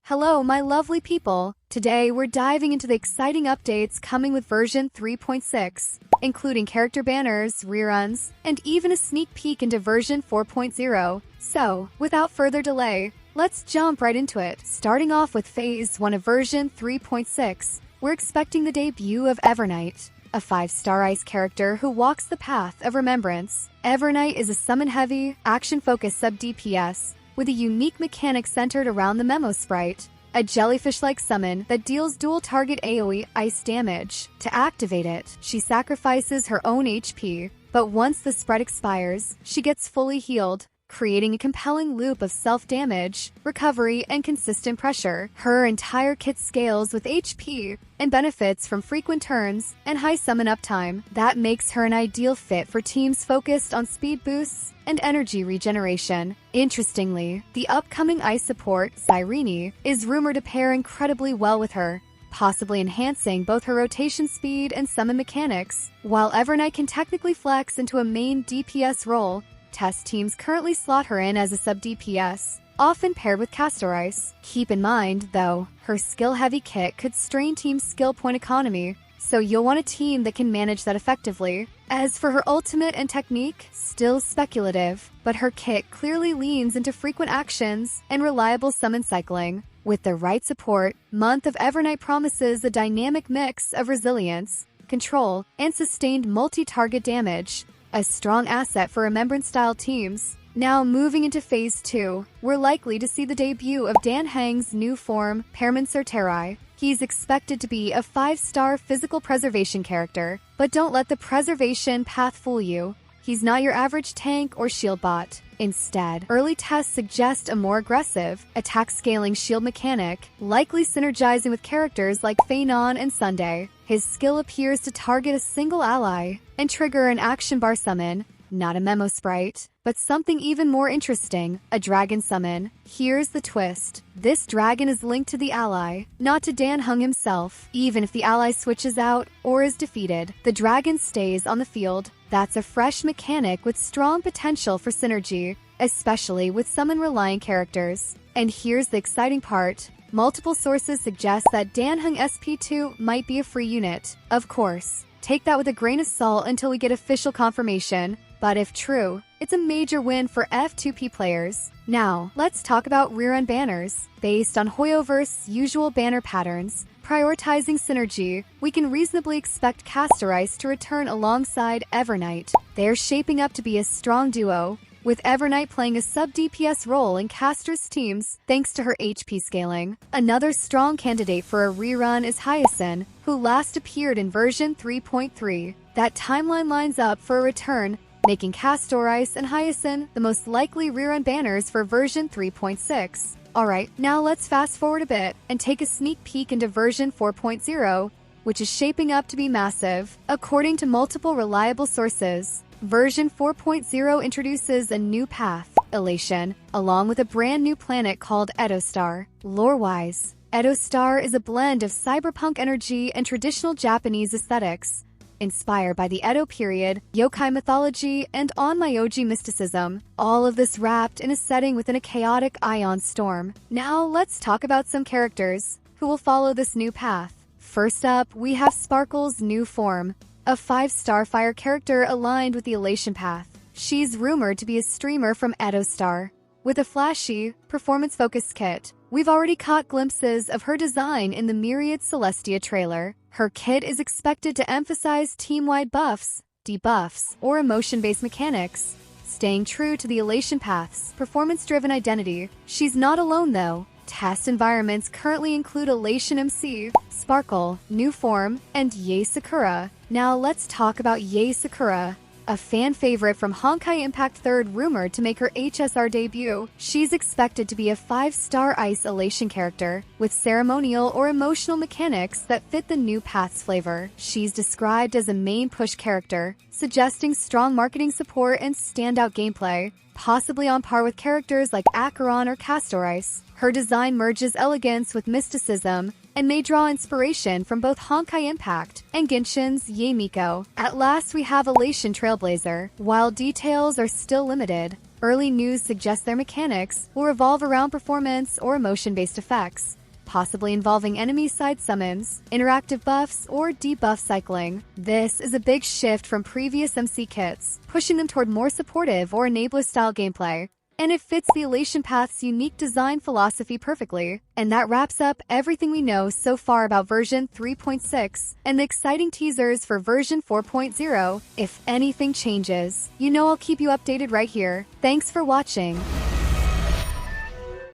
Hello, my lovely people. Today, we're diving into the exciting updates coming with version 3.6, including character banners, reruns, and even a sneak peek into version 4.0. So, without further delay, let's jump right into it. Starting off with Phase 1 of version 3.6, we're expecting the debut of Evernight, a 5-star ice character who walks the path of remembrance. Evernight is a summon-heavy, action-focused sub-DPS, with a unique mechanic centered around the Memo Sprite, a jellyfish-like summon that deals dual-target AoE ice damage. To activate it, she sacrifices her own HP, but once the sprite expires, she gets fully healed, creating a compelling loop of self-damage, recovery, and consistent pressure. Her entire kit scales with HP and benefits from frequent turns and high summon uptime. That makes her an ideal fit for teams focused on speed boosts and energy regeneration. Interestingly, the upcoming ice support, Cyrene, is rumored to pair incredibly well with her, possibly enhancing both her rotation speed and summon mechanics. While Evernight can technically flex into a main DPS role, test teams currently slot her in as a sub-DPS, often paired with Castor Ice. Keep in mind, though, her skill-heavy kit could strain teams' skill point economy, so you'll want a team that can manage that effectively. As for her ultimate and technique, still speculative, but her kit clearly leans into frequent actions and reliable summon cycling. With the right support, Month of Evernight promises a dynamic mix of resilience, control, and sustained multi-target damage, a strong asset for Remembrance-style teams. Now moving into Phase 2, we're likely to see the debut of Dan Heng's new form, Permansor Terrae. He's expected to be a 5-star physical preservation character, but don't let the preservation path fool you. He's not your average tank or shield bot. Instead, early tests suggest a more aggressive, attack-scaling shield mechanic, likely synergizing with characters like Feinon and Sunday. His skill appears to target a single ally and trigger an action bar summon, not a Memo Sprite, but something even more interesting, a dragon summon. Here's the twist. This dragon is linked to the ally, not to Dan Heng himself. Even if the ally switches out or is defeated, the dragon stays on the field. That's a fresh mechanic with strong potential for synergy, especially with summon-reliant characters. And here's the exciting part. Multiple sources suggest that Dan Heng SP2 might be a free unit. Of course, take that with a grain of salt until we get official confirmation, but if true, it's a major win for F2P players. Now, let's talk about rerun banners. Based on Hoyoverse's usual banner patterns, prioritizing synergy, we can reasonably expect Castor Ice to return alongside Evernight. They're shaping up to be a strong duo, with Evernight playing a sub-DPS role in Castor's teams thanks to her HP scaling. Another strong candidate for a rerun is Hyacinth, who last appeared in version 3.3. That timeline lines up for a return, making Castor Ice and Hyacinth the most likely rerun banners for version 3.6. Alright, now let's fast forward a bit and take a sneak peek into version 4.0, which is shaping up to be massive. According to multiple reliable sources, version 4.0 introduces a new path, Elation, along with a brand new planet called Edo Star. Lore-wise, Edo Star is a blend of cyberpunk energy and traditional Japanese aesthetics, inspired by the Edo period, yokai mythology, and onmyoji mysticism. All of this wrapped in a setting within a chaotic ion storm. Now let's talk about some characters who will follow this new path. First up, we have Sparkle's new form, a 5-star fire character aligned with the Elation path. She's rumored to be a streamer from Edo Star, with a flashy, performance-focused kit. We've already caught glimpses of her design in the Myriad Celestia trailer. Her kit is expected to emphasize team-wide buffs, debuffs, or emotion-based mechanics, staying true to the Elation path's performance-driven identity. She's not alone, though. Test environments currently include Elation MC, Sparkle, New Form, and Yae Sakura. Now let's talk about Yae Sakura, a fan favorite from Honkai Impact 3rd rumored to make her HSR debut. She's expected to be a 5-star ice Elation character, with ceremonial or emotional mechanics that fit the new path's flavor. She's described as a main push character, suggesting strong marketing support and standout gameplay, possibly on par with characters like Acheron or Castor Ice. Her design merges elegance with mysticism, and may draw inspiration from both Honkai Impact and Genshin's Yae Miko. At last, we have Elation Trailblazer. While details are still limited, Early news suggests their mechanics will revolve around performance or emotion-based effects, possibly involving enemy-side summons, interactive buffs, or debuff cycling. This is a big shift from previous MC kits, pushing them toward more supportive or enabler-style gameplay. And it fits the Elation Path's unique design philosophy perfectly. And that wraps up everything we know so far about version 3.6 and the exciting teasers for version 4.0. If anything changes, you know I'll keep you updated right here. Thanks for watching.